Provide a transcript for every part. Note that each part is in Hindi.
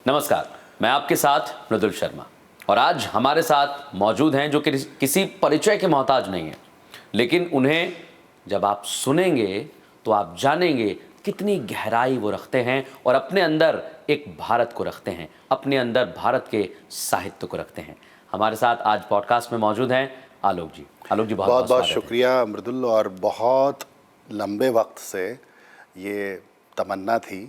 नमस्कार, मैं आपके साथ मृदुल शर्मा और आज हमारे साथ मौजूद हैं जो कि किसी परिचय के मोहताज नहीं है, लेकिन उन्हें जब आप सुनेंगे तो आप जानेंगे कितनी गहराई वो रखते हैं और अपने अंदर एक भारत को रखते हैं, अपने अंदर भारत के साहित्य को रखते हैं। हमारे साथ आज पॉडकास्ट में मौजूद हैं आलोक जी। आलोक जी, बहुत बहुत शुक्रिया मृदुल। और बहुत लंबे वक्त से ये तमन्ना थी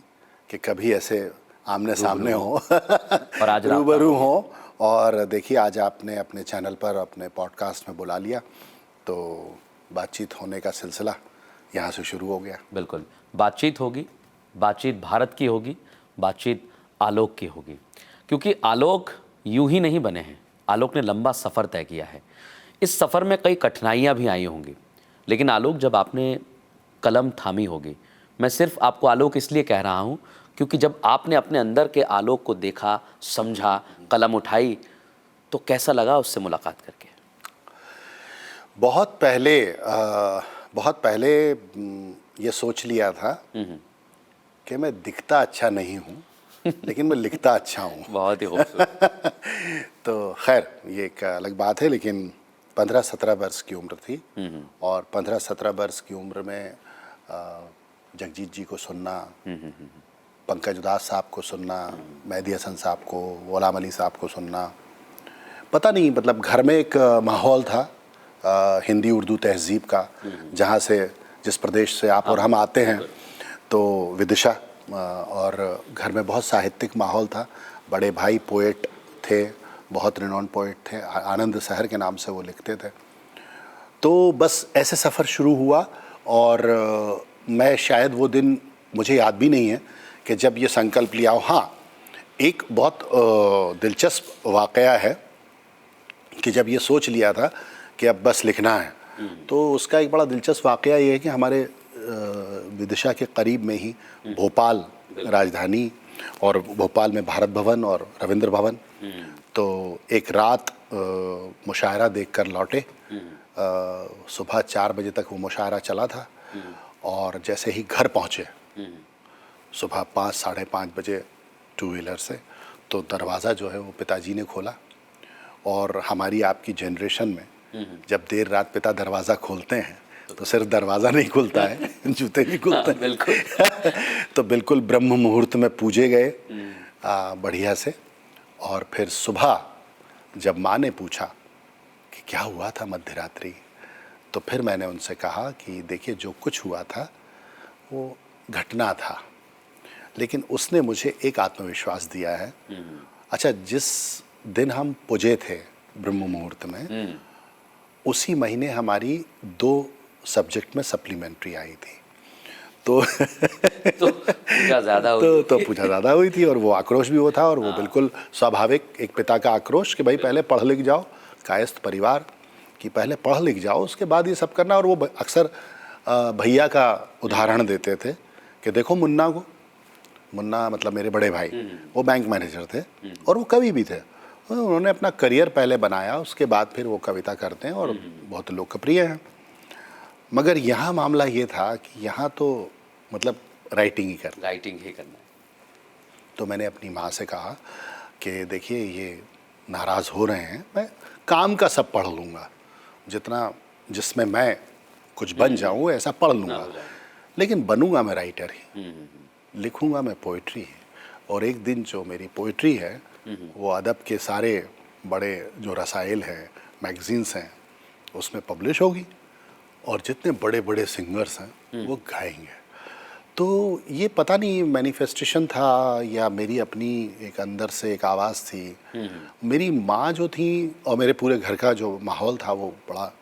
कि कभी ऐसे आमने सामने हो और आज रूबरू हो। और देखिए, आज आपने अपने चैनल पर अपने पॉडकास्ट में बुला लिया तो बातचीत होने का सिलसिला यहाँ से शुरू हो गया। बिल्कुल, बातचीत होगी, बातचीत भारत की होगी, बातचीत आलोक की होगी, क्योंकि आलोक यूं ही नहीं बने हैं। आलोक ने लंबा सफ़र तय किया है। इस सफ़र में कई कठिनाइयाँ भी आई होंगी, लेकिन आलोक, जब आपने कलम थामी होगी, मैं सिर्फ आपको आलोक इसलिए कह रहा हूँ क्योंकि जब आपने अपने अंदर के आलोक को देखा, समझा, कलम उठाई, तो कैसा लगा उससे मुलाकात करके? बहुत पहले ये सोच लिया था कि मैं दिखता अच्छा नहीं हूँ लेकिन मैं लिखता अच्छा हूँ। बहुत ही खूबसूरत। तो खैर, ये एक अलग बात है, लेकिन 15-17 वर्ष की उम्र थी और 15-17 वर्ष की उम्र में जगजीत जी को सुनना, पंकज उदास साहब को सुनना, मेहदी हसन साहब को, गुलाम अली साहब को सुनना, पता नहीं, मतलब घर में एक माहौल था हिंदी उर्दू तहजीब का, जहाँ से, जिस प्रदेश से आप और हम आते हैं, तो विदिशा, और घर में बहुत साहित्यिक माहौल था। बड़े भाई पोएट थे, बहुत रिनॉन पोएट थे, आनंद शहर के नाम से वो लिखते थे। तो बस ऐसे सफ़र शुरू हुआ और मैं शायद वो दिन, मुझे याद भी नहीं है कि जब ये संकल्प लिया हो। हाँ, एक बहुत दिलचस्प वाक़या है कि जब ये सोच लिया था कि अब बस लिखना है, तो उसका एक बड़ा दिलचस्प वाक़या ये है कि हमारे विदिशा के करीब में ही भोपाल राजधानी, और भोपाल में भारत भवन और रविंद्र भवन, तो एक रात मुशायरा देखकर लौटे। सुबह 4 बजे तक वो मुशायरा चला था और जैसे ही घर पहुँचे सुबह 5-5:30 बजे 2 व्हीलर से, तो दरवाज़ा जो है वो पिताजी ने खोला। और हमारी आपकी जनरेशन में जब देर रात पिता दरवाज़ा खोलते हैं तो सिर्फ दरवाज़ा नहीं खुलता है, जूते भी खुलते हैं। बिल्कुल। तो बिल्कुल ब्रह्म मुहूर्त में पूजे गए बढ़िया से। और फिर सुबह जब माँ ने पूछा कि क्या हुआ था मध्य रात्रि, तो फिर मैंने उनसे कहा कि देखिए, जो कुछ हुआ था वो घटना था, लेकिन उसने मुझे एक आत्मविश्वास दिया है। अच्छा, जिस दिन हम पुजे थे ब्रह्म मुहूर्त में, उसी महीने हमारी 2 सब्जेक्ट में सप्लीमेंट्री आई थी, तो पूजा ज़्यादा हुई तो पूजा ज़्यादा हुई थी और वो आक्रोश भी वो था। और वो बिल्कुल स्वाभाविक एक पिता का आक्रोश कि भाई पहले पढ़ लिख जाओ, कायस्थ परिवार कि पहले पढ़ लिख जाओ, उसके बाद ये सब करना। और वो अक्सर भैया का उदाहरण देते थे कि देखो मुन्ना को, मुन्ना मतलब मेरे बड़े भाई, वो बैंक मैनेजर थे और वो कवि भी थे। उन्होंने अपना करियर पहले बनाया, उसके बाद फिर वो कविता करते हैं और बहुत लोकप्रिय हैं। मगर यहाँ मामला ये था कि यहाँ तो मतलब राइटिंग ही करना है। तो मैंने अपनी माँ से कहा कि देखिए, ये नाराज़ हो रहे हैं, मैं काम का सब पढ़ लूँगा, जितना जिसमें मैं कुछ बन जाऊँ ऐसा पढ़ लूँगा, लेकिन बनूँगा मैं राइटर ही, लिखूँगा मैं पोइट्री ही। और एक दिन जो मेरी पोइट्री है वो अदब के सारे बड़े जो रसाइल हैं, मैगज़ीन्स हैं, उसमें पब्लिश होगी और जितने बड़े बड़े सिंगर्स हैं वो गाएंगे। तो ये पता नहीं मैनिफेस्टेशन था या मेरी अपनी एक अंदर से एक आवाज़ थी। मेरी माँ जो थी और मेरे पूरे घर का जो माहौल था वो बड़ा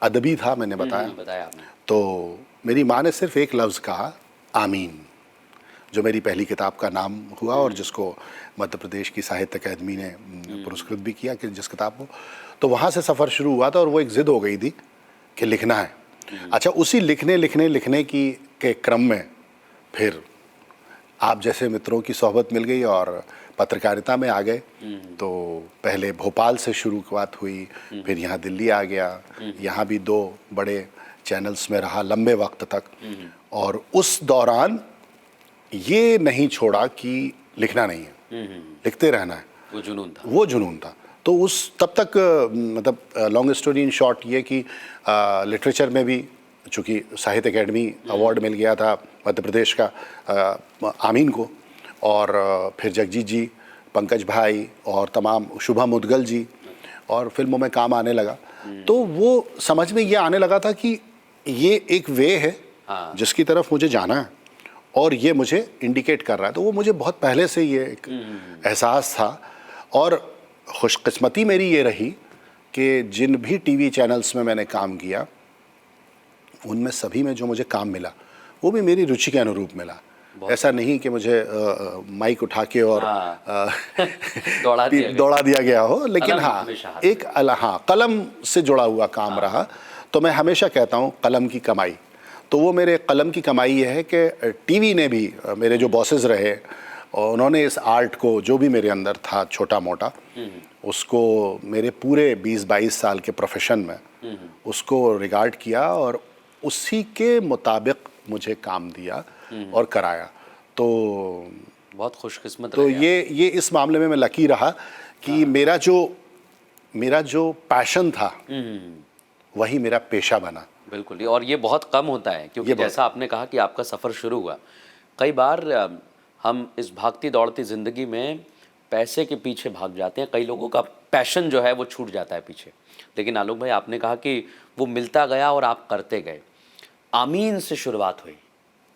अदबी था, मैंने बताया आपने। तो मेरी माँ ने सिर्फ एक लफ्ज़ कहा, आमीन, जो मेरी पहली किताब का नाम हुआ और जिसको मध्य प्रदेश की साहित्य अकादमी ने पुरस्कृत भी किया कि जिस किताब को। तो वहाँ से सफ़र शुरू हुआ था और वो एक ज़िद हो गई थी कि लिखना है। अच्छा, उसी लिखने की के क्रम में फिर आप जैसे मित्रों की सोहबत मिल गई और पत्रकारिता में आ गए। तो पहले भोपाल से शुरुआत हुई, फिर यहाँ दिल्ली आ गया, यहाँ भी 2 बड़े चैनल्स में रहा लंबे वक्त तक। और उस दौरान ये नहीं छोड़ा कि लिखना नहीं है। लिखते रहना है, वो जुनून था। वो जुनून था। तो उस तब तक मतलब लॉन्ग स्टोरी इन शॉर्ट ये कि लिटरेचर में भी चूँकि साहित्य अकेडमी अवार्ड मिल गया था मध्य प्रदेश का आमीन को, और फिर जगजीत जी, पंकज भाई और तमाम शुभा मुदगल जी, और फिल्मों में काम आने लगा। तो वो समझ में ये आने लगा था कि ये एक वे है जिसकी तरफ मुझे जाना है और ये मुझे इंडिकेट कर रहा है। तो वो मुझे बहुत पहले से ये एक एहसास था। और खुशकिस्मती मेरी ये रही कि जिन भी टीवी चैनल्स में मैंने काम किया उनमें सभी में जो मुझे काम मिला वो भी मेरी रुचि के अनुरूप मिला। ऐसा नहीं कि मुझे माइक उठा के और दौड़ा दिया गया हो, लेकिन हाँ एक कलम से जुड़ा हुआ काम रहा। तो मैं हमेशा कहता हूँ कलम की कमाई, तो वो मेरे कलम की कमाई ये है कि टीवी ने भी मेरे जो बॉसेस रहे और उन्होंने इस आर्ट को जो भी मेरे अंदर था छोटा मोटा उसको मेरे पूरे 20-22 साल के प्रोफेशन में उसको रिगार्ड किया और उसी के मुताबिक मुझे काम दिया और कराया। तो बहुत खुशकिस्मत तो ये इस मामले में मैं लकी रहा कि मेरा जो पैशन था वही मेरा पेशा बना। बिल्कुल, और ये बहुत कम होता है क्योंकि जैसा आपने कहा कि आपका सफ़र शुरू हुआ, कई बार हम इस भागती दौड़ती ज़िंदगी में पैसे के पीछे भाग जाते हैं, कई लोगों का पैशन जो है वो छूट जाता है पीछे। लेकिन आलोक भाई आपने कहा कि वो मिलता गया और आप करते गए। आमीन से शुरुआत हुई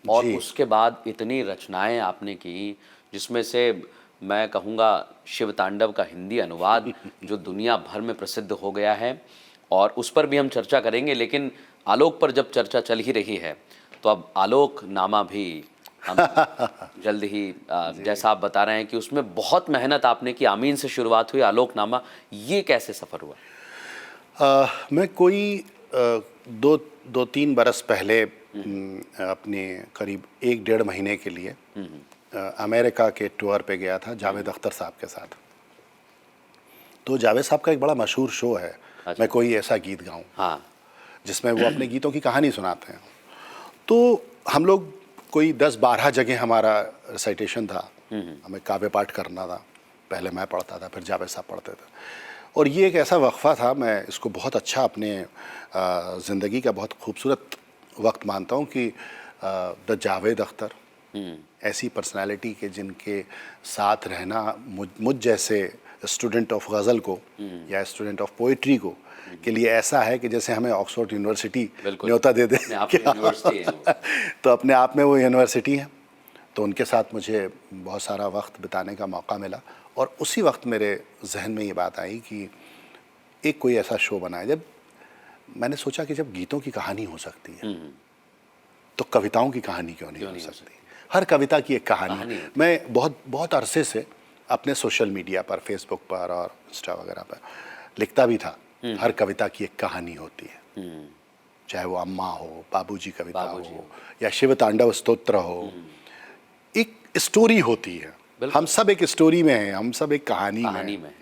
और उसके बाद इतनी रचनाएं आपने की जिसमें से मैं कहूँगा शिव तांडव का हिंदी अनुवाद जो दुनिया भर में प्रसिद्ध हो गया है, और उस पर भी हम चर्चा करेंगे। लेकिन आलोक पर जब चर्चा चल ही रही है तो अब आलोक नामा भी हम जल्द ही जैसा आप बता रहे हैं कि उसमें बहुत मेहनत आपने की, आमीन से शुरुआत हुई, आलोक नामा, ये कैसे सफ़र हुआ? मैं कोई 2-3 बरस पहले अपने करीब 1-1.5 महीने के लिए अमेरिका के टूर पे गया था जावेद अख्तर साहब के साथ। तो जावेद साहब का एक बड़ा मशहूर शो है, मैं कोई ऐसा गीत गाऊं, जिसमें वो अपने गीतों की कहानी सुनाते हैं। तो हम लोग कोई 10-12 जगह हमारा रिसाइटेशन था, हमें काव्य पाठ करना था। पहले मैं पढ़ता था, फिर जावेद साहब पढ़ते थे, और ये एक ऐसा वक्फा था, मैं इसको बहुत अच्छा अपने ज़िंदगी का बहुत खूबसूरत वक्त मानता हूँ कि द जावेद अख्तर ऐसी पर्सनालिटी के जिनके साथ रहना मुझ जैसे स्टूडेंट ऑफ गज़ल को या स्टूडेंट ऑफ पोइट्री को के लिए ऐसा है कि जैसे हमें ऑक्सफोर्ड यूनिवर्सिटी न्योता दे दे तो अपने आप में वो यूनिवर्सिटी है। तो उनके साथ मुझे बहुत सारा वक्त बिताने का मौका मिला और उसी वक्त मेरे जहन में ये बात आई कि एक कोई ऐसा शो बनाए। जब मैंने सोचा कि जब गीतों की कहानी हो सकती है तो कविताओं की कहानी क्यों नहीं हो सकती। हर कविता की एक कहानी। मैं बहुत अरसे से अपने सोशल मीडिया पर, फेसबुक पर और इंस्टा वगैरह पर लिखता भी था, हर कविता की एक कहानी होती है, चाहे वो अम्मा हो, बाबूजी कविता हो या शिव तांडव स्तोत्र हो, एक स्टोरी होती है। हम सब एक स्टोरी में हैं, हम सब एक कहानी में हैं।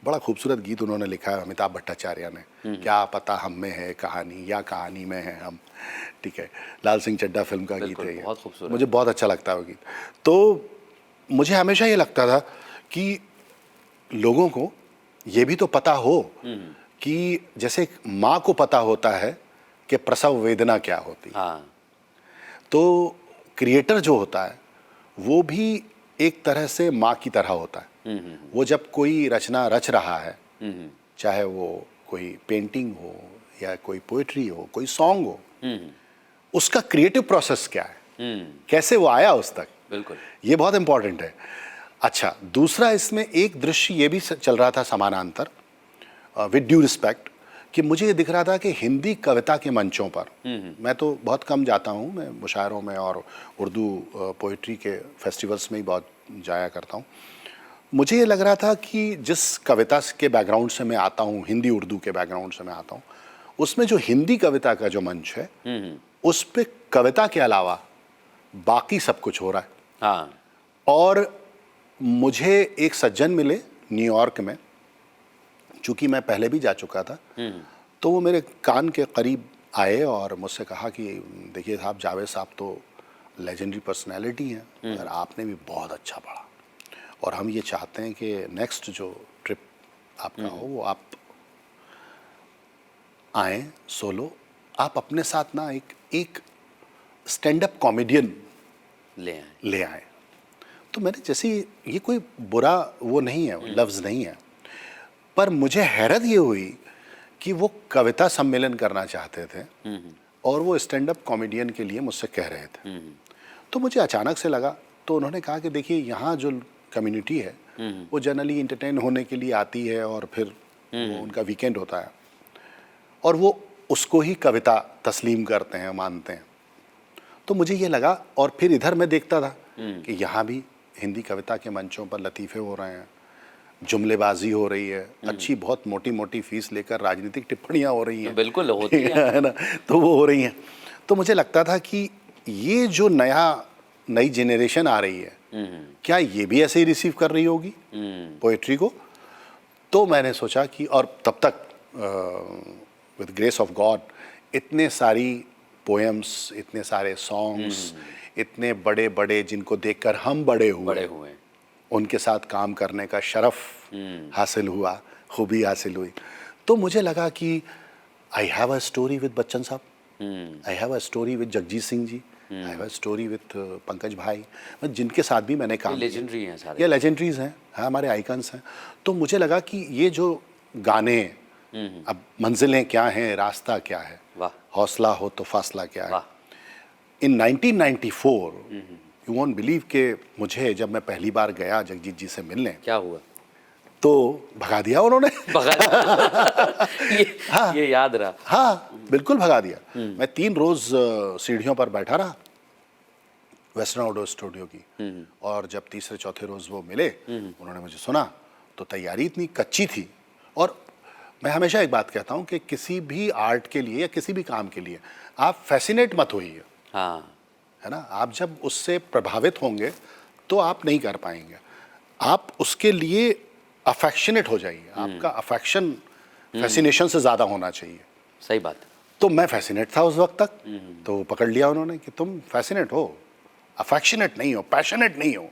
बड़ा खूबसूरत गीत उन्होंने लिखा है अमिताभ भट्टाचार्य ने, क्या पता हम में है कहानी या कहानी में है हम, ठीक है, लाल सिंह चड्ढा फिल्म का गीत है ये, मुझे बहुत अच्छा लगता है वो गीत। तो मुझे हमेशा ये लगता था कि लोगों को ये भी तो पता हो कि जैसे माँ को पता होता है कि प्रसव वेदना क्या होती है, तो क्रिएटर जो होता है वो भी एक तरह से माँ की तरह होता है। वो जब कोई रचना रच रहा है, चाहे वो कोई पेंटिंग हो या कोई पोएट्री हो, कोई सॉन्ग हो, उसका क्रिएटिव प्रोसेस क्या है, कैसे वो आया उस तक, बिल्कुल ये बहुत इंपॉर्टेंट है। अच्छा, दूसरा इसमें एक दृश्य ये भी चल रहा था समानांतर, विद ड्यू रिस्पेक्ट, कि मुझे ये दिख रहा था कि हिंदी कविता के मंचों पर, मैं तो बहुत कम जाता हूँ, मैं मुशायरों में और उर्दू पोइट्री के फेस्टिवल्स में ही बहुत जाया करता हूँ। मुझे ये लग रहा था कि जिस कविता के बैकग्राउंड से मैं आता हूँ, हिंदी उर्दू के बैकग्राउंड से मैं आता हूँ, उसमें जो हिंदी कविता का जो मंच है उस पर कविता के अलावा बाकी सब कुछ हो रहा है। और मुझे एक सज्जन मिले न्यूयॉर्क में, चूँकि मैं पहले भी जा चुका था, तो वो मेरे कान के करीब आए और मुझसे कहा कि देखिए साहब, जावेद साहब तो लेजेंडरी पर्सनैलिटी हैं और आपने भी बहुत अच्छा पढ़ा, और हम ये चाहते हैं कि नेक्स्ट जो ट्रिप आपका हो वो आप आए सोलो, आप अपने साथ ना एक स्टैंड अप कॉमेडियन ले आए। तो मैंने जैसे ये कोई बुरा वो नहीं है, लफ्ज़ नहीं है, पर मुझे हैरत ये हुई कि वो कविता सम्मेलन करना चाहते थे और वो स्टैंड अप कॉमेडियन के लिए मुझसे कह रहे थे। तो मुझे अचानक से लगा, तो उन्होंने कहा कि देखिए यहाँ जो कम्युनिटी है वो जनरली इंटरटेन होने के लिए आती है और फिर वो उनका वीकेंड होता है और वो उसको ही कविता तस्लीम करते हैं, मानते हैं। तो मुझे ये लगा, और फिर इधर मैं देखता था कि यहाँ भी हिंदी कविता के मंचों पर लतीफ़े हो रहे हैं, जुमलेबाजी हो रही है, अच्छी बहुत मोटी मोटी फीस लेकर राजनीतिक टिप्पणियाँ हो रही हैं। बिल्कुल होती है ना, तो वो हो रही हैं। तो मुझे लगता था कि ये जो नई जनरेशन आ रही है, क्या ये भी ऐसे ही रिसीव कर रही होगी पोएट्री को? तो मैंने सोचा कि, और तब तक विद ग्रेस ऑफ गॉड इतने सारी पोएम्स, इतने सारे सॉन्ग्स, इतने बड़े बड़े जिनको देखकर हम बड़े हुए, उनके साथ काम करने का शरफ हासिल हुआ, खूबी हासिल हुई। तो मुझे लगा कि I have a story with Bachchan sahab, I have a story with Jagjit Singh ji, I have a story with Pankaj bhai, जिनके साथ भी मैंने काम किया। लेजेंडरी हैं सारे, ये लेजेंडरीज हैं, हाँ, हमारे आइकन्स हैं। तो मुझे लगा कि ये जो गाने, अब मंजिलें क्या हैं, रास्ता क्या है, हौसला हो तो फासला क्या है, इन 1994 यू वोंट बिलीव के मुझे जब मैं पहली बार गया जगजीत जी से मिलने, क्या हुआ, तो भगा दिया उन्होंने। भगा दिया। ये याद रहा। हाँ, बिल्कुल भगा दिया। मैं 3 रोज सीढ़ियों पर बैठा रहा वेस्टर्न आउटडोर स्टूडियो की, और जब तीसरे चौथे रोज वो मिले, उन्होंने मुझे सुना, तो तैयारी इतनी कच्ची थी। और मैं हमेशा एक बात कहता हूँ कि किसी भी आर्ट के लिए या किसी भी काम के लिए आप फैसिनेट मत होइए, हाँ, है ना। आप जब उससे प्रभावित होंगे तो आप नहीं कर पाएंगे, आप उसके लिए अफेक्शनेट हो जाइए। आपका अफेक्शन फैसिनेशन से ज़्यादा होना चाहिए। सही बात। तो मैं फैसिनेट था उस वक्त तक, तो पकड़ लिया उन्होंने कि तुम फैसिनेट हो, अफेक्शनेट नहीं हो, पैशनेट नहीं हो।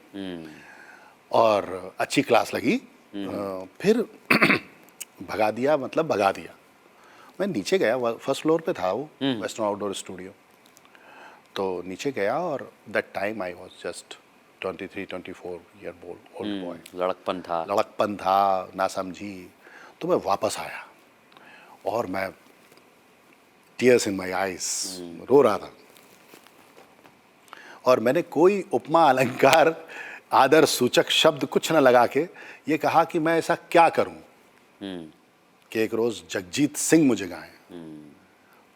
और अच्छी क्लास लगी। फिर भगा दिया, मतलब भगा दिया। मैं नीचे गया, फर्स्ट फ्लोर पे था वो वेस्टर्न आउटडोर स्टूडियो। तो नीचे गया, और that time I was just 23-24 year old boy. लड़कपन था, ना समझी। तो मैं वापस आया और मैं टीयर्स इन माय आईज, रो रहा था। और मैंने कोई उपमा अलंकार, आदर सूचक शब्द कुछ न लगा के ये कहा कि मैं ऐसा क्या करूं कि एक रोज जगजीत सिंह मुझे गाएं।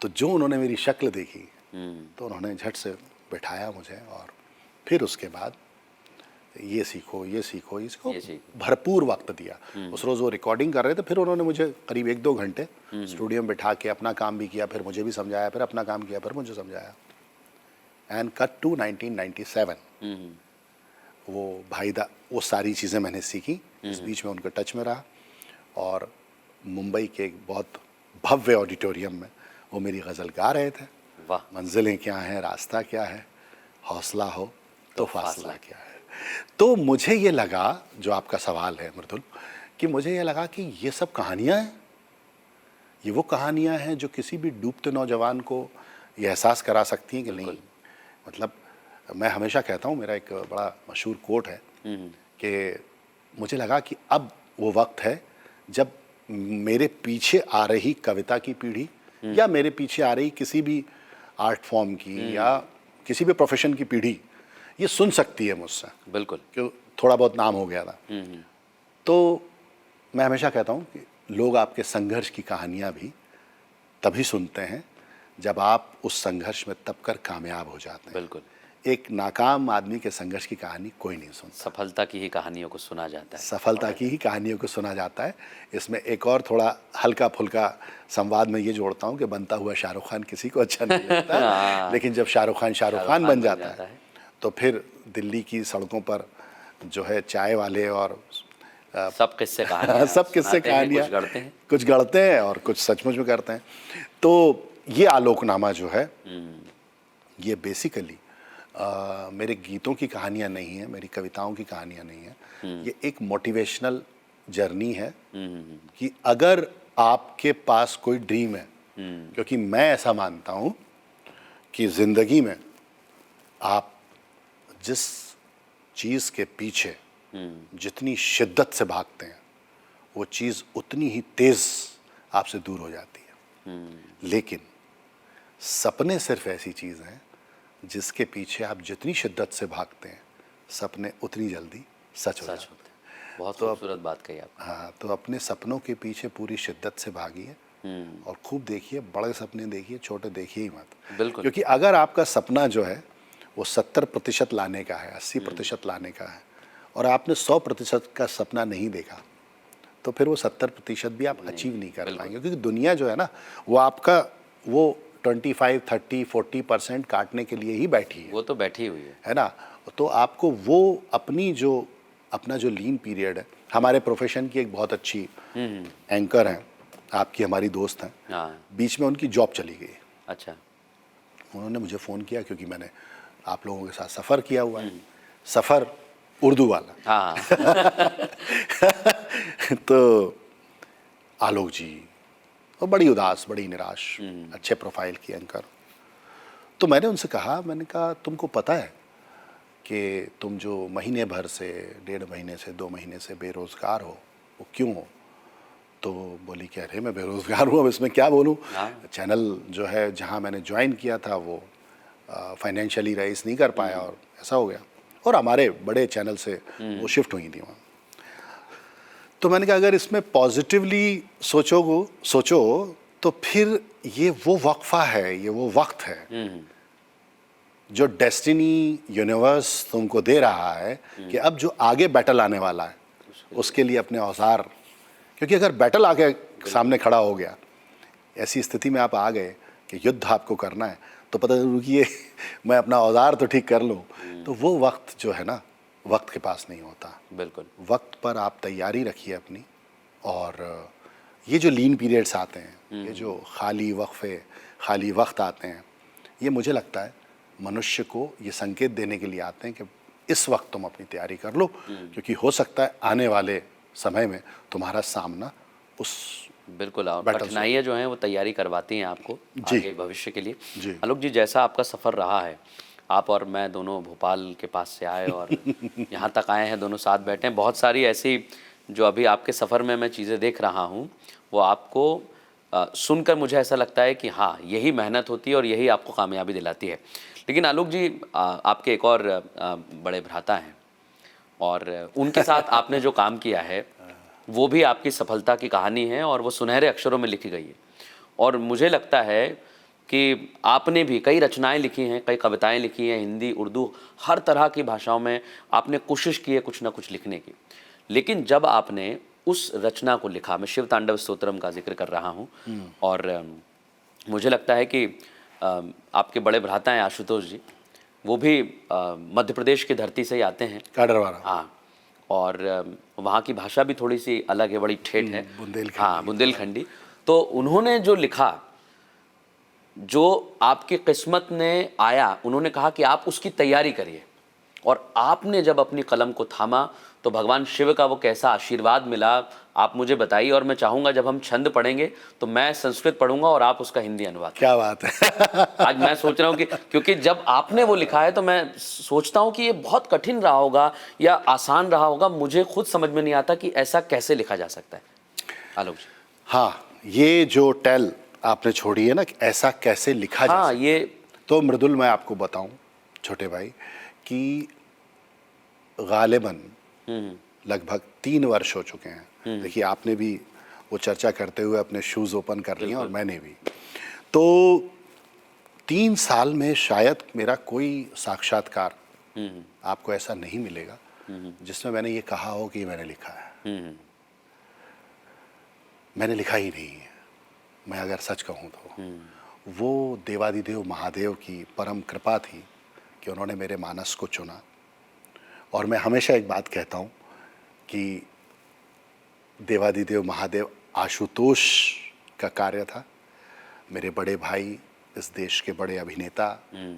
तो जो उन्होंने मेरी शक्ल देखी, तो उन्होंने झट से बिठाया मुझे, और फिर उसके बाद ये सीखो, ये सीखो, इसको भरपूर वक्त दिया। उस रोज़ वो रिकॉर्डिंग कर रहे थे, फिर उन्होंने मुझे करीब 1-2 घंटे स्टूडियो में बिठा के अपना काम भी किया, फिर मुझे भी समझाया, फिर अपना काम किया, फिर मुझे समझाया। एंड कट टू 1997, वो वो सारी चीज़ें मैंने सीखी। इस बीच में उनके टच में रहा, और मुंबई के एक बहुत भव्य ऑडिटोरियम में वो मेरी गज़ल गा रहे थे। मंजिलें क्या हैं, रास्ता क्या है, हौसला हो तो फासला क्या है। तो मुझे ये लगा, जो आपका सवाल है मृदुल, कि मुझे ये लगा कि ये सब कहानियाँ हैं, ये वो कहानियाँ हैं जो किसी भी डूबते नौजवान को ये एहसास करा सकती हैं कि नहीं। मतलब मैं हमेशा कहता हूँ, मेरा एक बड़ा मशहूर कोट है कि मुझे लगा कि अब वो वक्त है जब मेरे पीछे आ रही कविता की पीढ़ी, या मेरे पीछे आ रही किसी भी आर्ट फॉर्म की या किसी भी प्रोफेशन की पीढ़ी ये सुन सकती है मुझसे। बिल्कुल, क्यों, थोड़ा बहुत नाम हो गया था। तो मैं हमेशा कहता हूँ कि लोग आपके संघर्ष की कहानियाँ भी तभी सुनते हैं जब आप उस संघर्ष में तब कर कामयाब हो जाते हैं। बिल्कुल, एक नाकाम आदमी के संघर्ष की कहानी कोई नहीं सुनता। सफलता की ही कहानियों को सुना जाता है। सफलता की ही कहानियों को सुना जाता है। इसमें एक और थोड़ा हल्का फुल्का संवाद में ये जोड़ता हूँ कि बनता हुआ शाहरुख खान किसी को अच्छा नहीं लगता, लेकिन जब शाहरुख खान बन जाता है तो फिर दिल्ली की सड़कों पर जो है चाय वाले और सब किस्से कहानियाँ कुछ गढ़ते हैं और कुछ सचमुच में करते हैं। तो ये आलोकनामा जो है, ये बेसिकली मेरे गीतों की कहानियाँ नहीं है, मेरी कविताओं की कहानियाँ नहीं है, ये एक मोटिवेशनल जर्नी है कि अगर आपके पास कोई ड्रीम है, क्योंकि मैं ऐसा मानता हूँ कि ज़िंदगी में आप जिस चीज़ के पीछे जितनी शिद्दत से भागते हैं वो चीज़ उतनी ही तेज़ आपसे दूर हो जाती है। लेकिन सपने सिर्फ ऐसी चीज़ हैं जिसके पीछे आप जितनी शिद्दत से भागते हैं सपने उतनी जल्दी सच हो जाते हैं। बहुत खूबसूरत बात कही आप। हाँ, तो अपने सपनों के पीछे पूरी शिद्दत से भागिए और खूब देखिए, बड़े सपने देखिए, छोटे देखिए ही मत। बिल्कुल। क्योंकि अगर आपका सपना जो है वो 70% लाने का है, 80% लाने का है और आपने 100% का सपना नहीं देखा तो फिर वो 70% भी आप अचीव नहीं कर पाएंगे। क्योंकि दुनिया जो है ना वो आपका वो 25, 30, 40% काटने के लिए ही बैठी है। वो तो बैठी हुई है ना। तो आपको वो अपना जो लीन पीरियड है, हमारे प्रोफेशन की एक बहुत अच्छी एंकर हैं, आपकी हमारी दोस्त हैं, हाँ। बीच में उनकी जॉब चली गई। अच्छा। उन्होंने मुझे फ़ोन किया क्योंकि मैंने आप लोगों के साथ सफ़र किया हुआ है, सफ़र उर्दू वाला। हाँ। तो आलोक जी और बड़ी उदास, बड़ी निराश, अच्छे प्रोफाइल की एंकर। तो मैंने उनसे कहा, मैंने कहा तुमको पता है कि तुम जो महीने भर से, 1.5 महीने से, 2 महीने से बेरोज़गार हो वो क्यों हो? तो बोली कि अरे मैं बेरोज़गार हूँ, अब इसमें क्या बोलूँ। चैनल जो है जहाँ मैंने ज्वाइन किया था वो फाइनेंशियली राइज नहीं कर पाया और ऐसा हो गया और हमारे बड़े चैनल से वो शिफ्ट हुई थी वहाँ। तो मैंने कहा अगर इसमें पॉजिटिवली सोचो तो फिर ये वो वक्फा है, ये वो वक्त है जो डेस्टिनी यूनिवर्स तुमको दे रहा है कि अब जो आगे बैटल आने वाला है उसके लिए अपने औजार, क्योंकि अगर बैटल आके सामने खड़ा हो गया, ऐसी स्थिति में आप आ गए कि युद्ध आपको करना है, तो पता रुकिए मैं अपना औजार तो ठीक कर लूँ। तो वो वक्त जो है ना वक्त के पास नहीं होता। बिल्कुल। वक्त पर आप तैयारी रखिए अपनी। और ये जो लीन पीरियड्स आते हैं, ये जो खाली वक्फे, खाली वक्त आते हैं, ये मुझे लगता है मनुष्य को ये संकेत देने के लिए आते हैं कि इस वक्त तुम अपनी तैयारी कर लो, क्योंकि हो सकता है आने वाले समय में तुम्हारा सामना उस बिल्कुल। और कठिनाइयाँ जो हैं वो तैयारी करवाती हैं आपको आगे भविष्य के लिए। जी। आलोक जी, जैसा आपका सफ़र रहा है, आप और मैं दोनों भोपाल के पास से आए और यहाँ तक आए हैं, दोनों साथ बैठे हैं। बहुत सारी ऐसी जो अभी आपके सफ़र में मैं चीज़ें देख रहा हूँ वो आपको सुनकर मुझे ऐसा लगता है कि हाँ, यही मेहनत होती है और यही आपको कामयाबी दिलाती है। लेकिन आलोक जी, आपके एक और बड़े भ्राता हैं और उनके साथ आपने जो काम किया है वो भी आपकी सफलता की कहानी है और वो सुनहरे अक्षरों में लिखी गई है। और मुझे लगता है कि आपने भी कई रचनाएं लिखी हैं, कई कविताएं लिखी हैं, हिंदी, उर्दू, हर तरह की भाषाओं में आपने कोशिश की है कुछ ना कुछ लिखने की। लेकिन जब आपने उस रचना को लिखा, मैं शिव तांडव स्तोत्रम का जिक्र कर रहा हूँ, और मुझे लगता है कि आपके बड़े भ्राता हैं आशुतोष जी, वो भी मध्य प्रदेश की धरती से ही आते हैं, काडरवारा। हाँ, और वहाँ की भाषा भी थोड़ी सी अलग है, बड़ी ठेठ है, बुंदेलखंडी। हाँ, बुंदेलखंडी। तो उन्होंने जो लिखा, जो आपकी किस्मत ने आया, उन्होंने कहा कि आप उसकी तैयारी करिए, और आपने जब अपनी कलम को थामा तो भगवान शिव का वो कैसा आशीर्वाद मिला आप मुझे बताइए। और मैं चाहूँगा जब हम छंद पढ़ेंगे तो मैं संस्कृत पढ़ूंगा और आप उसका हिंदी अनुवाद। क्या बात है। आज मैं सोच रहा हूँ कि क्योंकि जब आपने वो लिखा है तो मैं सोचता हूँ कि ये बहुत कठिन रहा होगा या आसान रहा होगा, मुझे खुद समझ में नहीं आता कि ऐसा कैसे लिखा जा सकता है। आलोक जी। हाँ, ये जो टेल आपने छोड़ी है ना कि ऐसा कैसे लिखा जा सकता है, ये तो मृदुल मैं आपको बताऊं छोटे भाई कि गालिबन लगभग 3 वर्ष हो चुके हैं। देखिए, आपने भी वो चर्चा करते हुए अपने शूज़ ओपन कर लिए और मैंने भी। तो 3 साल में शायद मेरा कोई साक्षात्कार आपको ऐसा नहीं मिलेगा जिसमें मैंने ये कहा हो कि मैंने लिखा है। मैंने लिखा ही नहीं है, मैं अगर सच कहूँ तो। वो देवादिदेव महादेव की परम कृपा थी कि उन्होंने मेरे मानस को चुना। और मैं हमेशा एक बात कहता हूँ कि देवादिदेव महादेव आशुतोष का कार्य था। मेरे बड़े भाई, इस देश के बड़े अभिनेता,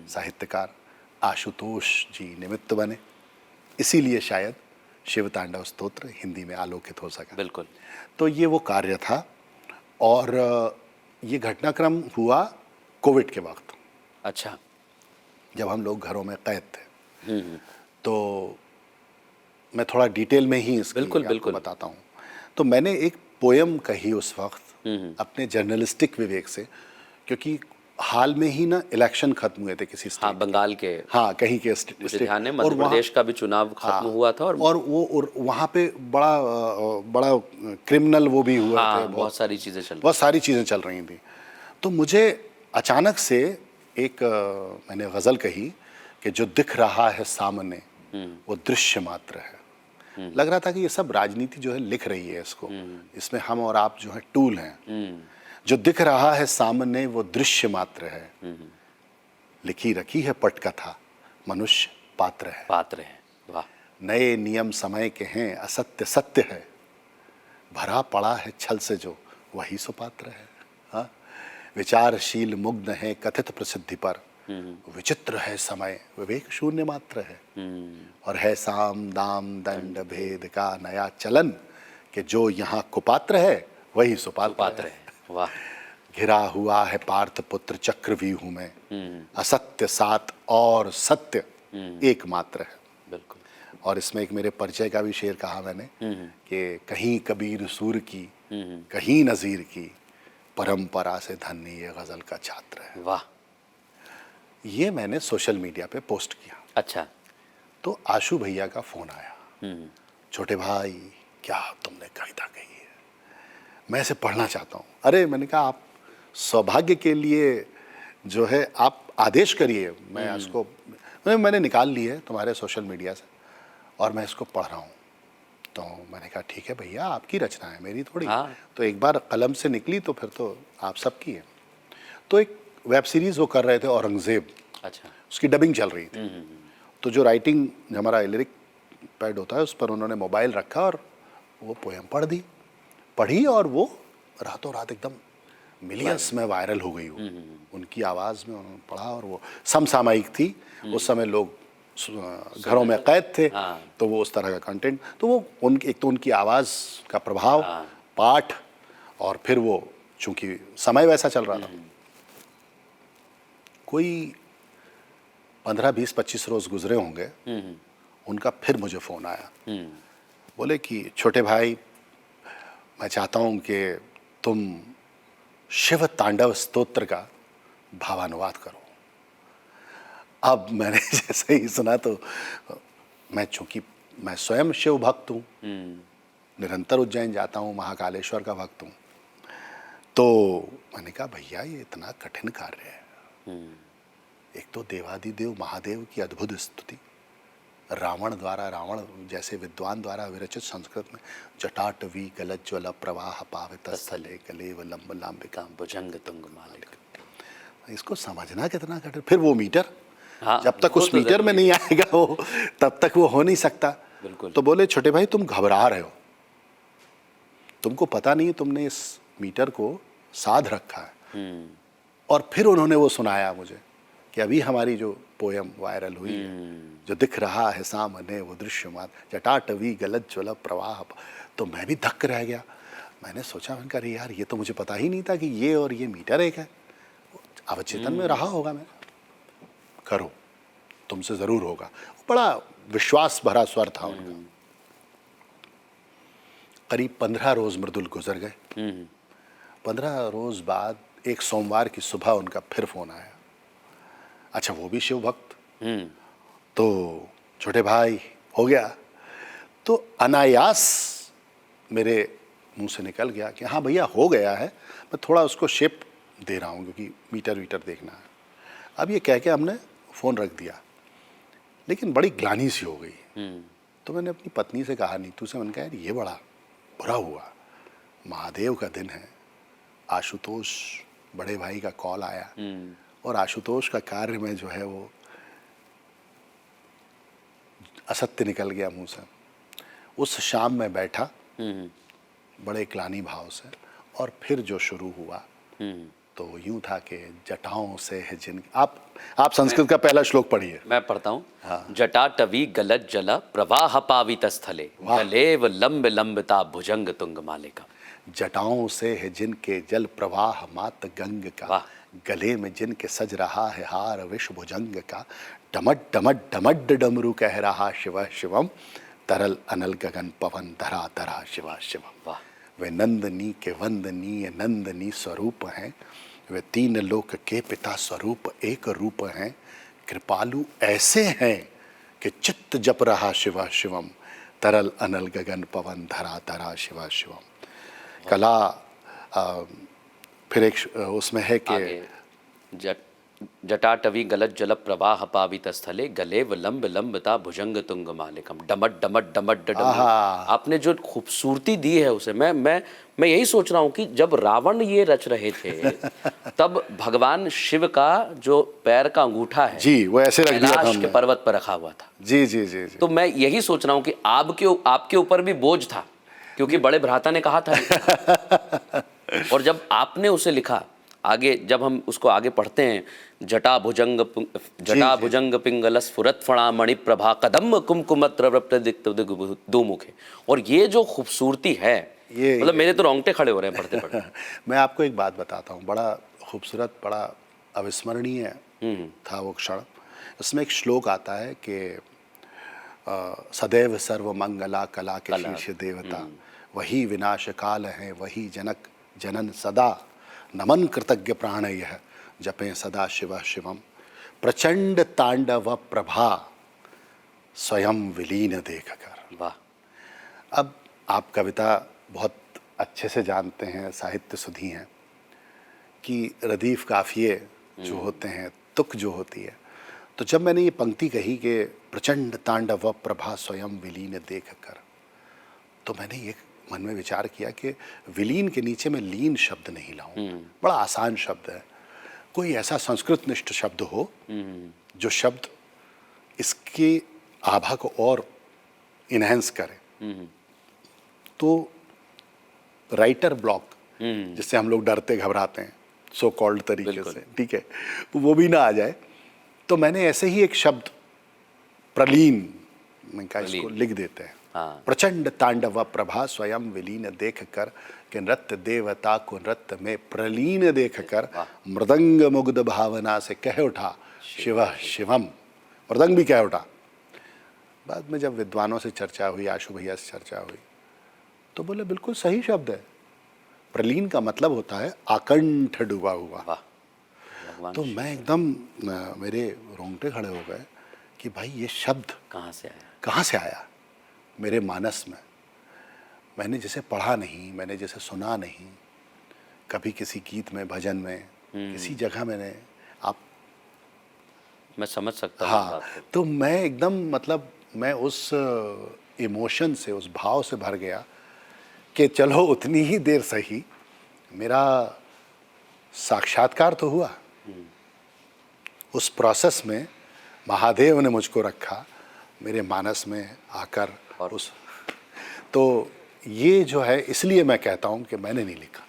साहित्यकार आशुतोष जी निमित्त बने, इसीलिए शायद शिव तांडव स्तोत्र हिंदी में आलोकित हो सका। बिल्कुल। तो ये वो कार्य था और ये घटनाक्रम हुआ कोविड के वक्त, अच्छा। जब हम लोग घरों में कैद थे। तो मैं थोड़ा डिटेल में ही इसकी बिल्कुल, आपको बिल्कुल। बताता हूँ। तो मैंने एक पोयम कही उस वक्त अपने जर्नलिस्टिक विवेक से, क्योंकि हाल में ही ना इलेक्शन खत्म हुए थे किसी हाँ, स्टेट, बंगाल के, हाँ कहीं के मुझे ध्यान है, मध्य प्रदेश का भी चुनाव खत्म हुआ था और वहाँ पे बड़ा क्रिमिनल वो भी हुए थे, हाँ, बहुत सारी चीज़ें चल बहुत सारी चीज़ें चल रही थी। तो मुझे अचानक से एक मैंने गज़ल कही कि जो दिख रहा है सामने वो दृश्य मात्र है। लग रहा था कि ये सब राजनीति जो है लिख रही है इसको, इसमें हम और आप जो है टूल हैं। जो दिख रहा है सामने वो दृश्य मात्र है, लिखी रखी है पटकथा मनुष्य पात्र है। पात्र है। वाह। नए नियम समय के हैं, असत्य सत्य है, भरा पड़ा है छल से जो वही सुपात्र है। हाँ, विचारशील मुग्ध है कथित प्रसिद्धि पर, विचित्र है समय विवेक शून्य मात्र है। और है साम दाम दंड भेद का नया चलन, कि जो यहाँ कुपात्र है वही सुपात्र है। वाह। घिरा हुआ है पार्थ पुत्र चक्रव्यूह में, असत्य सात और सत्य एकमात्र है। बिल्कुल। और इसमें एक मेरे परिचय का भी शेर कहा मैंने कि कहीं कबीर सूर की, कहीं नजीर की, परंपरा से धन्य ये गजल का छात्र है। वाह। ये मैंने सोशल मीडिया पे पोस्ट किया। अच्छा। तो आशु भैया का फोन आया, छोटे भाई क्या तुमने कविता कही है, मैं इसे पढ़ना चाहता हूँ। अरे मैंने कहा आप सौभाग्य के लिए जो है आप आदेश करिए, मैं इसको मैंने निकाल ली है तुम्हारे सोशल मीडिया से और मैं इसको पढ़ रहा हूँ। तो मैंने कहा ठीक है भैया, आपकी रचना है, मेरी थोड़ी। हाँ। तो एक बार कलम से निकली तो फिर तो आप सबकी है। तो एक वेब सीरीज़ वो कर रहे थे औरंगज़ेब, अच्छा। उसकी डबिंग चल रही थी। तो जो राइटिंग हमारा लिरिक पैड होता है उस पर उन्होंने मोबाइल रखा और वो पोएम पढ़ी और वो रातों रात एकदम मिलियंस में वायरल हो गई। वो उनकी आवाज़ में उन्होंने पढ़ा और वो समसामयिक थी। उस समय लोग घरों में कैद थे। तो वो उस तरह का कंटेंट, तो वो एक तो उनकी आवाज़ का प्रभाव, पाठ, और फिर वो चूंकि समय वैसा चल रहा था। कोई 15-20-25 रोज गुजरे होंगे, उनका फिर मुझे फ़ोन आया। बोले कि छोटे भाई मैं चाहता हूँ कि तुम शिव तांडव स्तोत्र का भावानुवाद करो। अब मैंने जैसे ही सुना तो चूंकि मैं स्वयं शिव भक्त हूँ, निरंतर उज्जैन जाता हूँ, महाकालेश्वर का भक्त हूँ, तो मैंने कहा भैया ये इतना कठिन कार्य है। एक तो देवादिदेव महादेव की अद्भुत स्तुति, रावण जैसे विद्वान द्वारा विरचित संस्कृत में जटाटवी गलज्ज्वल प्रवाह पावित स्थले कलेव लंब लांबिका भुजंग तुंग मालिक, इसको समझना कितना कठिन। फिर वो मीटर, जब तक उस मीटर में नहीं आएगा वो, तब तक वो हो नहीं सकता। तो बोले छोटे भाई तुम घबरा रहे हो, तुमको पता नहीं तुमने इस मीटर को साध रखा है। और फिर उन्होंने वो सुनाया मुझे कि अभी हमारी जो पोयम वायरल हुई है, जो दिख रहा है सामने वो दृश्य मात्र, जटाटवी गलज्ज्वल प्रवाह। तो मैं भी धक्क रह गया। मैंने सोचा, मैंने कहा यार ये तो मुझे पता ही नहीं था कि ये और ये मीटर एक है। अवचेतन में रहा होगा मैं, करो तुमसे जरूर होगा। बड़ा विश्वास भरा स्वर था उनका। करीब 15 रोज मृदुल गुजर गए। 15 रोज बाद एक सोमवार की सुबह उनका फिर फोन आया। अच्छा वो भी शिव भक्त। तो छोटे भाई हो गया। तो अनायास मेरे मुंह से निकल गया कि हाँ भैया हो गया है, मैं थोड़ा उसको शेप दे रहा हूँ क्योंकि मीटर देखना है। अब ये कह के हमने फ़ोन रख दिया, लेकिन बड़ी ग्लानि सी हो गई। तो मैंने अपनी पत्नी से कहा, नीतू से, मैंने कहा यार ये बड़ा बुरा हुआ, महादेव का दिन है, आशुतोष बड़े भाई का कॉल आया और आशुतोष का कार्य में जो है वो असत्य निकल गया मुंह से। उस शाम में बैठा बड़े ग्लानि भाव से, और फिर जो शुरू हुआ तो यूं था कि जटाओं से है जिन आप संस्कृत का पहला श्लोक पढ़िए। मैं पढ़ता हूँ। हाँ। जटाटवी गलत जल प्रवाह पावित स्थले गलेव लंब लंबता भुजंग तुंग मालिका। जटाओं से है जिनके जल प्रवाह मात गंग का, वाह। गले में जिनके सज रहा है हार विश्व भुजंग का, डमट डमट डमट डमरू कह रहा शिव शिवम, तरल अनल गगन पवन धरा धरा शिवा शिवम। वाह। वे नंदनी के वंदनीय नंदनी स्वरूप हैं, वे तीन लोक के पिता स्वरूप एक रूप हैं, कृपालु ऐसे हैं कि चित्त जप रहा शिवा शिवम, तरल अनल गगन पवन धरा धरा शिवा शिवम। कला फिर एक उसमें है कि आगे जटाटवी गलत जल प्रवाह पावित स्थले गलेव लंब लंबता भुजंग तुंग मालिकम। डमट डमट डमट डमट। आपने जो खूबसूरती दी है उसे, मैं यही सोच रहा हूँ कि जब रावण ये रच रहे थे तब भगवान शिव का जो पैर का अंगूठा है जी वो ऐसे रख दिया था कैलाश के हमने। पर्वत पर रखा हुआ था। जी जी जी जी। तो मैं यही सोच रहा हूँ कि आपके ऊपर भी बोझ था, क्योंकि बड़े भ्राता ने कहा था। और जब आपने उसे लिखा, आगे जब हम उसको आगे पढ़ते हैं, जटा भुजंग पिंगल स्फुरत फणा मणि प्रभा कदम कुमकुमत्र दो मुखे। और ये जो खूबसूरती है, मतलब मेरे तो रोंगटे खड़े हो रहे हैं पढ़ते पढ़ते। मैं आपको एक बात बताता हूँ, बड़ा खूबसूरत, बड़ा अविस्मरणीय था वो क्षण। उसमें एक श्लोक आता है कि सदैव सर्व मंगला कला के शीर्ष देवता, वही विनाश काल है वही जनक जनन सदा, नमन कृतज्ञ प्राण यह जपें सदा शिव शिवम, प्रचंड तांडव प्रभा स्वयं विलीन देख कर। वाह। अब आप कविता बहुत अच्छे से जानते हैं, साहित्य सुधी हैं, कि रदीफ काफिये जो होते हैं, तुक जो होती है, तो जब मैंने ये पंक्ति कही कि प्रचंड तांडव प्रभा स्वयं विलीन देख कर, तो मैंने ये मन में विचार किया कि विलीन के नीचे मैं लीन शब्द नहीं लाऊं। बड़ा आसान शब्द है, कोई ऐसा संस्कृत निष्ठ शब्द हो जो शब्द इसकी आभा को और इनहेंस करे। तो राइटर ब्लॉक, जिससे हम लोग डरते घबराते हैं सो कॉल्ड तरीके से, ठीक है, वो भी ना आ जाए। तो मैंने ऐसे ही एक शब्द प्रलीन, मैं कहा इसको लिख देते हैं। हाँ। प्रचंड तांडव प्रभा स्वयं विलीन देख कर, कि नृत्य देवता को नृत्य में प्रलीन देख कर, मृदंग मुग्ध भावना से कह उठा शिव शिवम। मृदंग भी कह उठा। बाद में जब विद्वानों से चर्चा हुई, आशु भैया से चर्चा हुई, तो बोले बिल्कुल सही शब्द है। प्रलीन का मतलब होता है आकंठ डूबा हुआ। तो मैं एकदम, मेरे रोंगटे खड़े हो गए कि भाई ये शब्द कहाँ से आया मेरे मानस में। मैंने जैसे पढ़ा नहीं, मैंने जैसे सुना नहीं, कभी किसी गीत में, भजन में, किसी जगह मैंने, आप, मैं समझ सकता हूँ। हाँ, तो मैं एकदम, मतलब मैं उस इमोशन से, उस भाव से भर गया कि चलो उतनी ही देर सही, मेरा साक्षात्कार तो हुआ। उस प्रोसेस में महादेव ने मुझको रखा मेरे मानस में आकर, और उस, तो ये जो है, इसलिए मैं कहता हूँ कि मैंने नहीं लिखा,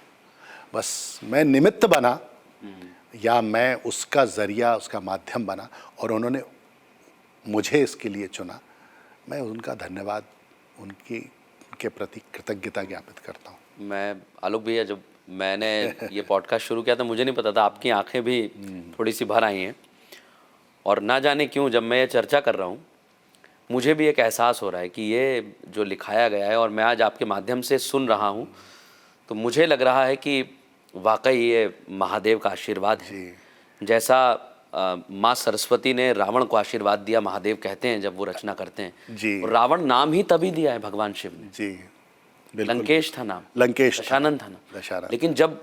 बस मैं निमित्त बना, या मैं उसका जरिया, उसका माध्यम बना, और उन्होंने मुझे इसके लिए चुना। मैं उनका धन्यवाद, उनके प्रति कृतज्ञता ज्ञापित करता हूँ। मैं, आलोक भैया, जब मैंने ये पॉडकास्ट शुरू किया था, मुझे नहीं पता था, आपकी आंखें भी थोड़ी सी भर आई हैं, और ना जाने क्यों जब मैं ये चर्चा कर रहा हूँ, मुझे भी एक एहसास हो रहा है कि ये जो लिखाया गया है और मैं आज आपके माध्यम से सुन रहा हूँ, तो मुझे लग रहा है कि वाकई ये महादेव का आशीर्वाद है। जैसा माँ सरस्वती ने रावण को आशीर्वाद दिया, महादेव कहते हैं जब वो रचना करते हैं जी। और रावण नाम ही तभी दिया है भगवान शिव ने। जी, लंकेश था नाम, लंकेश, दशानन था नाम। दशानन। लेकिन जब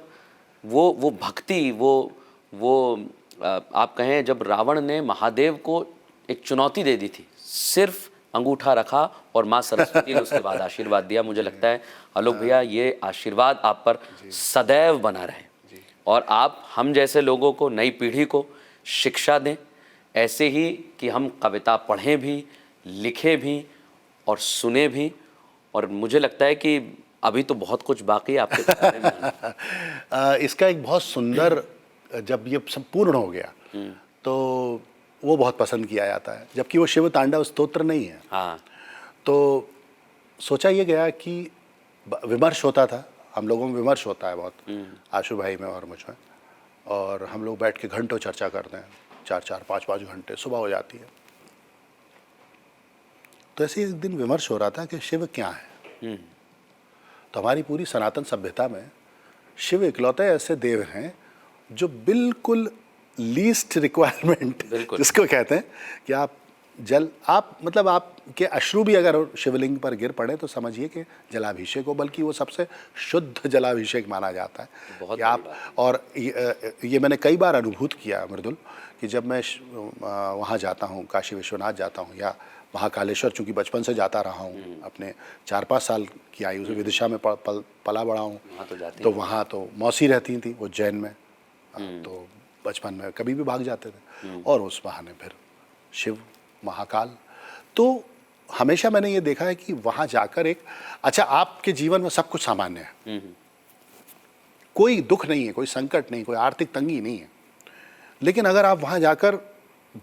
वो भक्ति, वो आप कहें, जब रावण ने महादेव को एक चुनौती दे दी थी, सिर्फ अंगूठा रखा और माँ सरस्वती ने उसके बाद आशीर्वाद दिया। मुझे लगता है आलोक भैया, ये आशीर्वाद आप पर सदैव बना रहे, और आप हम जैसे लोगों को, नई पीढ़ी को शिक्षा दें ऐसे ही कि हम कविता पढ़ें भी, लिखें भी और सुने भी। और मुझे लगता है कि अभी तो बहुत कुछ बाकी है आपके बताने में। इसका एक बहुत सुंदर, जब ये संपूर्ण हो गया तो वो बहुत पसंद किया जाता है, जबकि वो शिव तांडव स्तोत्र नहीं है। हाँ, तो सोचा ये गया कि विमर्श होता था, हम लोगों में विमर्श होता है बहुत, आशु भाई में और मुझ में, और हम लोग बैठ के घंटों चर्चा करते हैं, 4-4 5-5 घंटे, सुबह हो जाती है। तो ऐसे एक दिन विमर्श हो रहा था कि शिव क्या है। तो हमारी पूरी सनातन सभ्यता में शिव इकलौते ऐसे देव हैं जो बिल्कुल लीस्ट रिक्वायरमेंट, बिल्कुल। जिसको कहते हैं कि आप जल, आप मतलब आपके अश्रु भी अगर शिवलिंग पर गिर पड़े तो समझिए कि जलाभिषेक हो, बल्कि वो सबसे शुद्ध जलाभिषेक माना जाता है। बहुत कि आप, बड़ी बात। और ये मैंने कई बार अनुभूत किया मृदुल, कि जब मैं वहाँ जाता हूँ, काशी विश्वनाथ जाता हूँ या महाकालेश्वर, चूँकि बचपन से जाता रहा हूँ, अपने 4-5 साल की आयु से विदिशा में पला बड़ा हूँ, वहाँ तो जाते तो वहाँ तो मौसी रहती थी उज्जैन में, तो बचपन में कभी भी भाग जाते थे, और उस बहाने फिर शिव, महाकाल। तो हमेशा मैंने ये देखा है कि वहाँ जाकर एक, अच्छा आपके जीवन में सब कुछ सामान्य है, कोई दुख नहीं है, कोई संकट नहीं, कोई आर्थिक तंगी नहीं है, लेकिन अगर आप वहाँ जाकर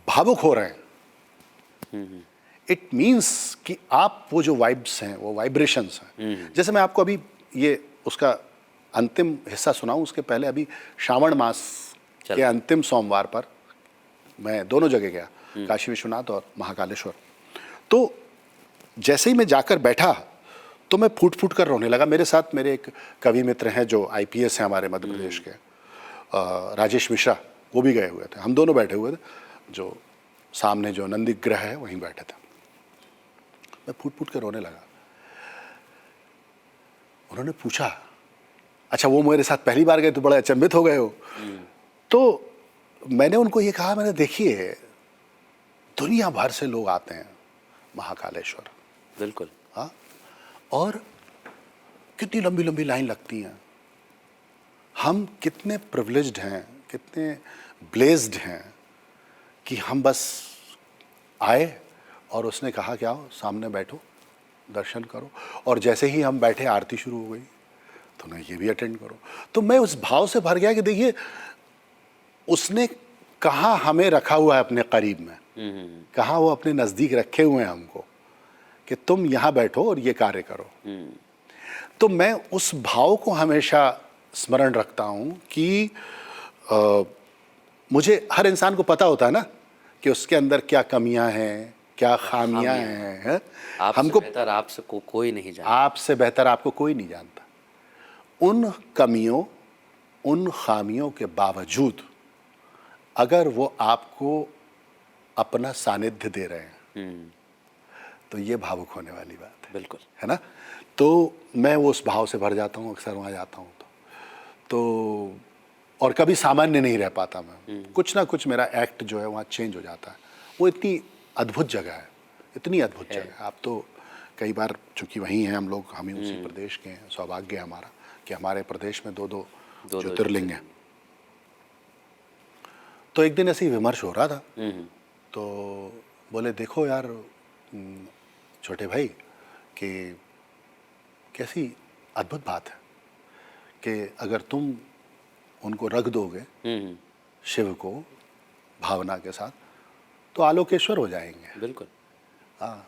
भावुक हो रहे हैं, इट मीन्स कि आप वो जो वाइब्स हैं, वो वाइब्रेशंस हैं। जैसे मैं आपको अभी ये उसका अंतिम हिस्सा सुनाऊं, उसके पहले अभी श्रावण मास के अंतिम सोमवार पर मैं दोनों जगह गया, काशी विश्वनाथ और महाकालेश्वर। तो जैसे ही मैं जाकर बैठा तो मैं फूट फूट कर रोने लगा। मेरे साथ मेरे एक कवि मित्र हैं जो IPS हैं हमारे मध्य प्रदेश के, राजेश मिश्रा, वो भी गए हुए थे, हम दोनों बैठे हुए थे, जो सामने जो नंदीग्रह है वहीं बैठे थे। मैं फूट फूट कर रोने लगा। उन्होंने पूछा, अच्छा वो मेरे साथ पहली बार गए तो बड़े अचंभित हो गए हो। तो मैंने उनको ये कहा, मैंने देखिए दुनिया भर से लोग आते हैं महाकालेश्वर, बिल्कुल, हाँ, और कितनी लंबी लंबी लाइन लगती हैं। हम कितने प्रिविलेज्ड हैं, कितने ब्लेस्ड हैं कि हम बस आए और उसने कहा कि आओ सामने बैठो, दर्शन करो, और जैसे ही हम बैठे आरती शुरू हो गई, तो ना ये भी अटेंड करो। तो मैं उस भाव से भर गया कि देखिए उसने कहाँ हमें रखा हुआ है अपने करीब में, कहाँ वो अपने नज़दीक रखे हुए हैं हमको, कि तुम यहाँ बैठो और ये कार्य करो। तो मैं उस भाव को हमेशा स्मरण रखता हूँ कि मुझे, हर इंसान को पता होता है ना कि उसके अंदर क्या कमियां हैं, क्या खामियां हैं। हमको बेहतर आपसे कोई नहीं जानता, आपसे बेहतर आपको कोई नहीं जानता। उन कमियों, उन खामियों के बावजूद अगर वो आपको अपना सानिध्य दे रहे हैं तो ये भावुक होने वाली बात है। बिल्कुल, है ना। तो मैं वो उस भाव से भर जाता हूँ, अक्सर वहाँ जाता हूँ तो और कभी सामान्य नहीं रह पाता मैं, कुछ ना कुछ मेरा एक्ट जो है वहाँ चेंज हो जाता है। वो इतनी अद्भुत जगह है, इतनी अद्भुत जगह है। आप तो कई बार, चूँकि वहीं हैं हम लोग, हम ही उसी प्रदेश के हैं, सौभाग्य है हमारा कि हमारे प्रदेश में दो ज्योतिर्लिंग हैं। तो एक दिन ऐसे ही विमर्श हो रहा था, तो बोले देखो यार छोटे भाई कि कैसी अद्भुत बात है कि अगर तुम उनको रख दोगे शिव को भावना के साथ तो आलोकेश्वर हो जाएंगे। बिल्कुल, हाँ,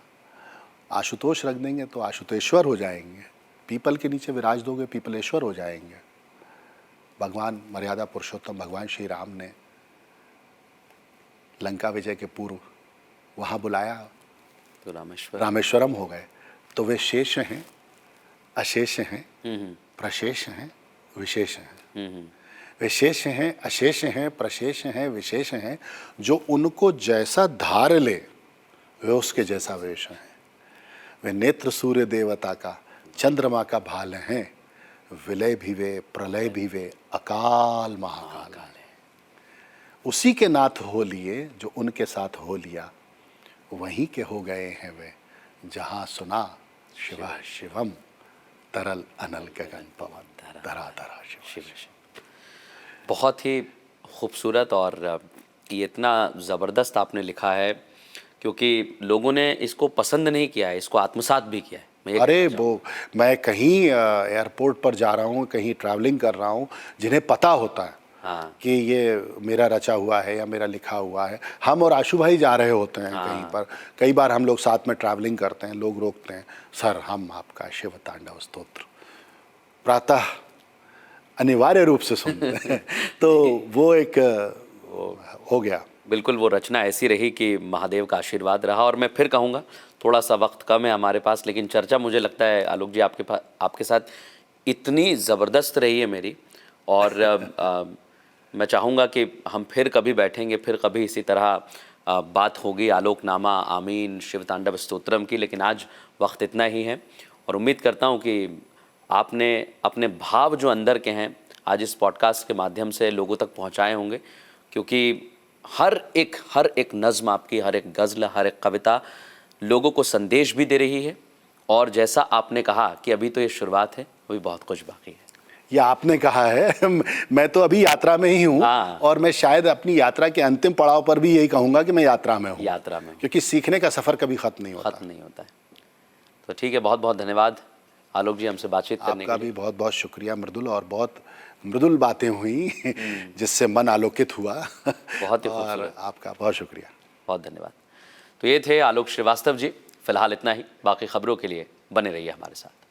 आशुतोष रख देंगे तो आशुतोश्वर हो जाएंगे, पीपल के नीचे विराज दोगे पीपलेश्वर हो जाएंगे। भगवान मर्यादा पुरुषोत्तम भगवान श्री राम ने लंका विजय के पूर्व वहाँ बुलाया तो रामेश्वरम हो गए। तो वे शेष हैं, अशेष हैं, प्रशेष हैं, विशेष हैं। वे शेष हैं, अशेष हैं, प्रशेष हैं, विशेष हैं। जो उनको जैसा धार ले वे उसके जैसा वेश हैं। वे नेत्र सूर्य देवता का, चंद्रमा का भाल हैं। विलय भी वे, प्रलय भी वे, अकाल महाकाल है। उसी के नाथ हो लिए जो उनके साथ हो लिया, वहीं के हो गए हैं वे जहाँ सुना शिवा शिवम, तरल अनल गगन पवन, धरा धरा शिव शिव। बहुत ही खूबसूरत, और ये इतना ज़बरदस्त आपने लिखा है क्योंकि लोगों ने इसको पसंद नहीं किया है, इसको आत्मसात भी किया है। मैं अरे वो मैं कहीं एयरपोर्ट पर जा रहा हूँ, कहीं ट्रैवलिंग कर रहा हूँ, जिन्हें पता होता है हाँ कि ये मेरा रचा हुआ है या मेरा लिखा हुआ है। हम और आशु भाई जा रहे होते हैं कहीं पर, कई बार हम लोग साथ में ट्रैवलिंग करते हैं, लोग रोकते हैं, सर हम आपका शिव तांडव स्तोत्र प्रातः अनिवार्य रूप से सुनते हैं। तो वो एक हो गया। बिल्कुल, वो रचना ऐसी रही कि महादेव का आशीर्वाद रहा। और मैं फिर कहूँगा, थोड़ा सा वक्त कम है हमारे पास, लेकिन चर्चा मुझे लगता है आलोक जी आपके साथ इतनी ज़बरदस्त रही है मेरी। और मैं चाहूँगा कि हम फिर कभी बैठेंगे, फिर कभी इसी तरह बात होगी आलोकनामा, आमीन, शिव तांडव स्तोत्रम की। लेकिन आज वक्त इतना ही है, और उम्मीद करता हूँ कि आपने अपने भाव जो अंदर के हैं आज इस पॉडकास्ट के माध्यम से लोगों तक पहुँचाए होंगे, क्योंकि हर एक नज़्म आपकी, हर एक गज़ल, हर एक कविता लोगों को संदेश भी दे रही है। और जैसा आपने कहा कि अभी तो ये शुरुआत है, अभी बहुत कुछ बाकी है। ये आपने कहा है। मैं तो अभी यात्रा में ही हूँ, हाँ। और मैं शायद अपनी यात्रा के अंतिम पड़ाव पर भी यही कहूँगा कि मैं यात्रा में हूँ। यात्रा में क्योंकि सीखने का सफ़र कभी ख़त्म नहीं होता। ख़त्म नहीं होता है। तो ठीक है, बहुत बहुत धन्यवाद आलोक जी हमसे बातचीत करने के आपका लिए। भी बहुत बहुत शुक्रिया मृदुल, और बहुत मृदुल बातें हुई जिससे मन आलोकित हुआ। बहुत ही और खूबसूरत। आपका बहुत शुक्रिया। बहुत धन्यवाद। तो ये थे आलोक श्रीवास्तव जी। फिलहाल इतना ही, बाकी खबरों के लिए बने रहिए हमारे साथ।